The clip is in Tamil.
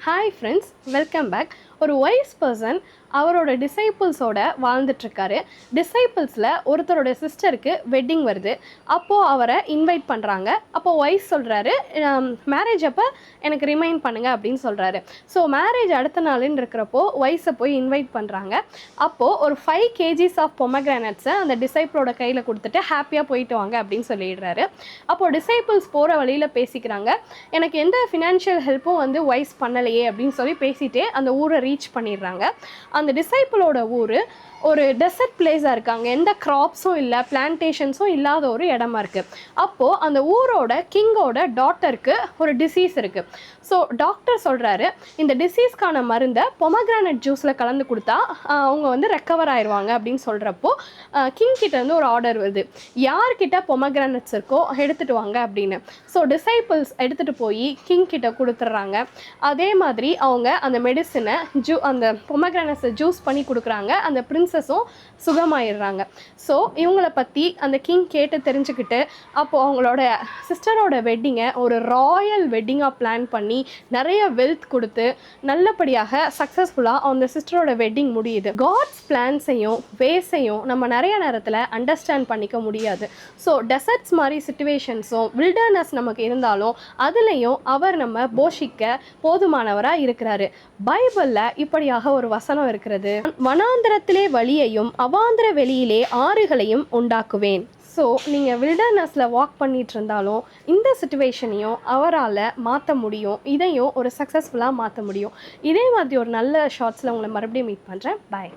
Hi friends, welcome back. ஒரு வைஸ் பர்சன் அவரோட டிசைபிள்ஸோட வாழ்ந்துட்டுருக்காரு. டிசைபிள்ஸில் ஒருத்தரோட சிஸ்டருக்கு வெட்டிங் வருது. அப்போது அவரை இன்வைட் பண்ணுறாங்க. அப்போது வைஸ் சொல்கிறாரு, மேரேஜ் அப்போ எனக்கு ரிமைண்ட் பண்ணுங்கள் அப்படின்னு சொல்கிறாரு. ஸோ மேரேஜ் அடுத்த நாளுன்னு இருக்கிறப்போ வைஸை போய் இன்வைட் பண்ணுறாங்க. அப்போது ஒரு 5 kgs ஆஃப் பொமக்ரானட்ஸை அந்த டிசைபிளோட கையில் கொடுத்துட்டு ஹாப்பியாக போயிட்டு வாங்க அப்படின்னு சொல்லிடுறாரு. அப்போது டிசைபிள்ஸ் போகிற வழியில் பேசிக்கிறாங்க, எனக்கு எந்த ஃபினான்ஷியல் ஹெல்ப்பும் வைஸ் பண்ணலையே அப்படின்னு சொல்லி பேசிகிட்டே அந்த ஊரை ரீச் பண்ணிடுறாங்க. அந்த டிசைபிளோட ஊர் ஒரு டெசர்ட் பிளேஸாக இருக்காங்க, எந்த கிராப்ஸும் இல்லை, பிளான்டேஷன்ஸும் இல்லாத ஒரு இடமா இருக்குது. அப்போது அந்த ஊரோட கிங்கோட டாட்டருக்கு ஒரு டிசீஸ் இருக்குது. ஸோ டாக்டர் சொல்கிறாரு, இந்த டிசீஸ்க்கான மருந்தை பொமக்ரானட் ஜூஸில் கலந்து கொடுத்தா அவங்க ரெக்கவர் ஆயிடுவாங்க அப்படின்னு சொல்கிறப்போ கிங் கிட்டேருந்து ஒரு ஆர்டர் வருது, யார்கிட்ட பொமக்ரானட்ஸ் இருக்கோ எடுத்துகிட்டு வாங்க அப்படின்னு. ஸோ டிசைபிள்ஸ் எடுத்துகிட்டு போய் கிங் கிட்ட கொடுத்துட்றாங்க. அதே மாதிரி அவங்க அந்த மெடிசனை அந்த பொமக்ரானட்ஸை ஜூஸ் பண்ணி கொடுக்குறாங்க. அந்த பிரின்சஸும் சுகமாயிடுறாங்க. ஸோ இவங்களை பற்றி அந்த கிங் கேட்டு தெரிஞ்சுக்கிட்டு அப்போது அவங்களோட சிஸ்டரோட வெட்டிங்கை ஒரு ராயல் வெட்டிங்காக பிளான் பண்ணி நிறைய வெல்த் கொடுத்து நல்லபடியாக சக்ஸஸ்ஃபுல்லாக அந்த சிஸ்டரோட வெட்டிங் முடியுது. காட்ஸ் பிளான்ஸையும் வேஸையும் நம்ம நிறைய நேரத்தில் அண்டர்ஸ்டாண்ட் பண்ணிக்க முடியாது. ஸோ டெசர்ட்ஸ் மாதிரி சிச்சுவேஷன்ஸும் வில்டர்னஸ் நமக்கு இருந்தாலும் அதுலேயும் அவர் நம்ம போஷிக்க போதுமானவராக இருக்கிறாரு. பைபிளில் இப்படியாக ஒரு வசனம் இருக்கிறது, வனாந்திரத்திலே வழியையும் அவாந்திர வெளியிலே ஆறுகளையும் உண்டாக்குவேன். ஸோ நீங்கள் வில்டர்னஸில் வாக் பண்ணிகிட்டு இருந்தாலும் இந்த சிச்சுவேஷனையும் அவரால் மாற்ற முடியும், இதையும் ஒரு சக்ஸஸ்ஃபுல்லாக மாற்ற முடியும். இதே மாதிரி ஒரு நல்ல ஷார்ட்ஸில் உங்களை மறுபடியும் மீட் பண்ணுறேன். பாய்.